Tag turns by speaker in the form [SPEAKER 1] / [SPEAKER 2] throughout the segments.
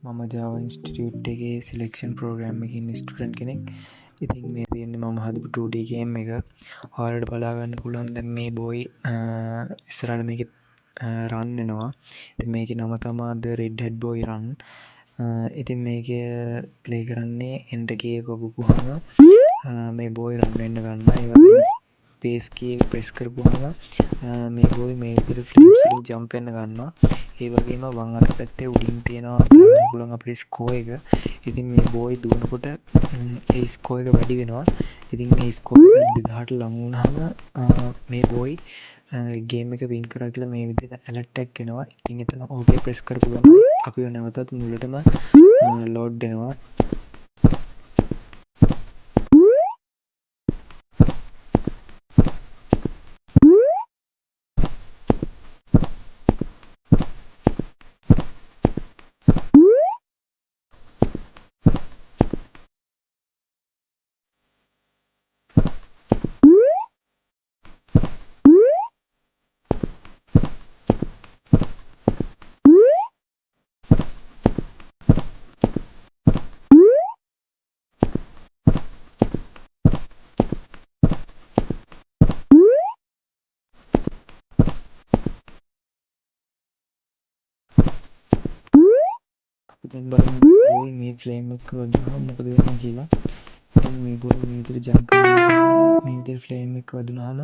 [SPEAKER 1] මම Java institute එකේ selection programme එකේ ඉන්න ස්ටුඩන්ට් කෙනෙක්. ඉතින් මේ තියෙන්නේ මම හදපු 2D ගේම් එක. ඔයාලට බලා ගන්න පුළුවන් දැන් මේ බෝයි ඉස්සරහට මේකේ රන් වෙනවා. ඉතින් මේකේ නම තමයි The Red Hat Boy Run. ඉතින් මේකේ ප්ලේ කරන්නේ එන්ටර් කී එක ඔබපුවාම මේ බෝයි රන් වෙන්න ගන්නවා. ඒ වගේම ස්පේස් කී එක ප්‍රෙස් කරපුවාම මේ බෝයි මේ විදිහට ෆ්ලේම්ස් වලින් ජම්ප් වෙන්න ගන්නවා. ඒ වගේම වම් අත පැත්තේ උඩින් තියෙනවා පුළුවන් අපේ ස්කෝර් එක. ඉතින් මේ බෝයි දුවනකොට ඒ ස්කෝර් එක වැඩි වෙනවා. ඉතින් මේ ස්කෝර් එක 2000ට ලං වුණාම මේ බෝයි ගේම් එක වින් කරා කියලා මේ විදිහට ඇලර්ට් එකක් එනවා. ඉතින් එතන ඕකේ ප්‍රෙස් කරපු ගමන් අපිව නැවතත් මුලටම ලෝඩ් වෙනවා. ඉතින් බලමු බෝයි මේ ෆ්ලේම් එක වදිනවා මොකද වෙන්නේ කියලා. ඉතින් මේ බෝයි මේ විදිහට ජම්ප් කරනවා. මේ විදිහට ෆ්ලේම් එක වදුනහම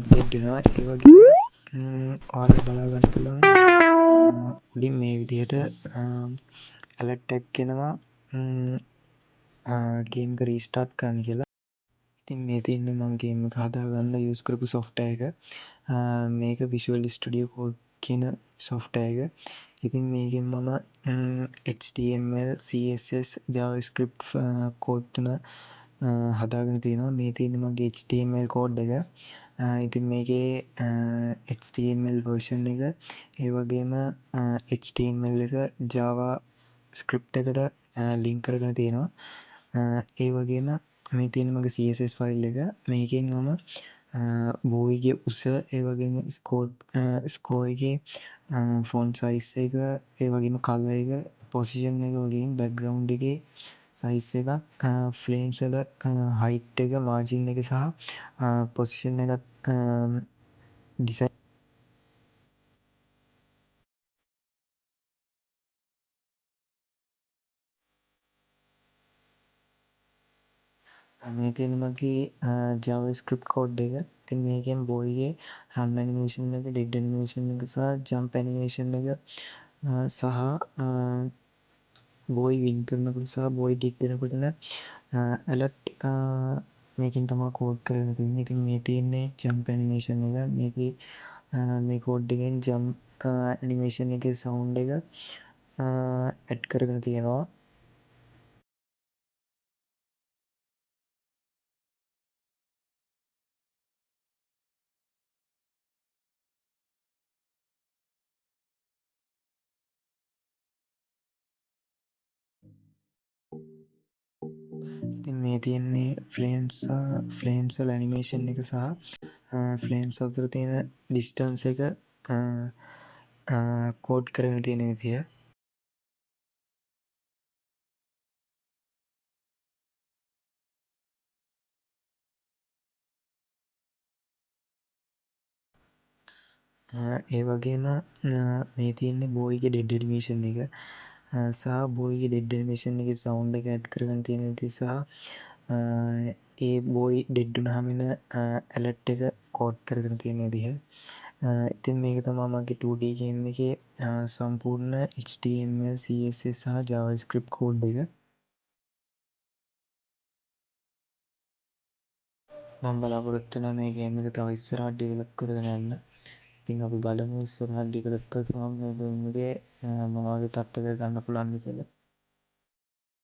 [SPEAKER 1] ඩෙඩ් වෙනවා. ඒ වගේම ඔයාලට බලා ගන්න පුළුවන් උඩින් මේ විදිහට ඇලර්ට් එකක් එනවා ගේම් එක රීස්ටාර්ට් කරන්න කියලා. ඉතින් මේ තියෙන්නේ මම ගේම් එක හදාගන්න යූස් කරපු සොෆ්ට්වෙයාර් එක. මේක Visual Studio Code කියන සොෆ්ට්වෙයාර් එක. ඉතින් මේකෙන් මම HTML, CSS, JavaScript කෝඩ් තුන හදාගෙන තියෙනවා. මේ තියෙන්නේ මගේ HTML කෝඩ් එක. ඉතින් මේකේ HTML version එක ඒ වගේම HTML එක JavaScript එකට ලින්ක් කරගෙන තියෙනවා. ඒ වගේම මේ තියෙන මගේ CSS ෆයිල් එක. මේකෙන් මම බෝයිගේ උස ඒ වගේම ස්කෝර් එකේ ෆොන්ට් සයිස් එක ඒ වගේම කලර් එක පොසිෂන් එක වගේම බෑග්ග්‍රවුන්ඩ් එකේ සයිස් එක ෆ්ලේම්ස් වල හයිට් එක මාර්ජින් එක සහ පොසිෂන් එකත් ඩිසයින් මේ තියෙන මගේ JavaScript කෝඩ් එක. ඉතින් මේකෙන් බෝයිගේ රන් ඇනිමේෂන් එක, ඩෙඩ් ඇනිමේෂන් එක සහ ජම්ප් ඇනිමේෂන් එක සහ බෝයි වින් කරනකොට සහ බෝයි ඩෙඩ් වෙනකොට ඇලර්ට් මේකෙන් තමයි කෝඩ් කරගෙන තියෙන්නේ. ඉතින් මේ තියෙන්නේ ජම්ප් ඇනිමේෂන් එක. මේකේ මේ කෝඩ් එකෙන් ජම්ප් ඇනිමේෂන් එකේ සවුන්ඩ් එක ඇඩ් කරගෙන තියෙනවා. ඉතින් මේ තියෙන්නේ ෆ්ලේම්ස් වල ඇනිමේෂන් එක සහ ෆ්ලේම්ස් අතර තියෙන ඩිස්ටන්ස් එක කෝඩ් කරගෙන තියෙන විදිය. ඒ වගේම මේ තියෙන්නේ බෝයිගේ ඩෙඩ් ඇනිමේෂන් එක සහ බෝයිගේ ඩෙඩ් ඇනිමේෂන් එකේ සවුන්ඩ් එක ඇඩ් කරගෙන තියෙන විදිය සහ ඒ බෝයි ඩෙඩ් වුණාම එන ඇලර්ට් එක කෝඩ් කරගෙන තියෙන විදිහ. ඉතින් මේක තමයි මගේ 2D ගේම් එකේ සම්පූර්ණ HTML, CSS සහ JavaScript කෝඩ් එක. මම බලාපොරොත්තු වෙනවා මේ ගේම් එක තව ඉස්සරහට ඩෙවලොප් කරගෙන යන්න. ඉතින් අපි බලමු ඉස්සරහට ඩෙවලොප් කරපුවාම මේ ගේම් එකේ මොන වගේ තත්ත්වයකට ගන්න පුළුවන්ද කියලා.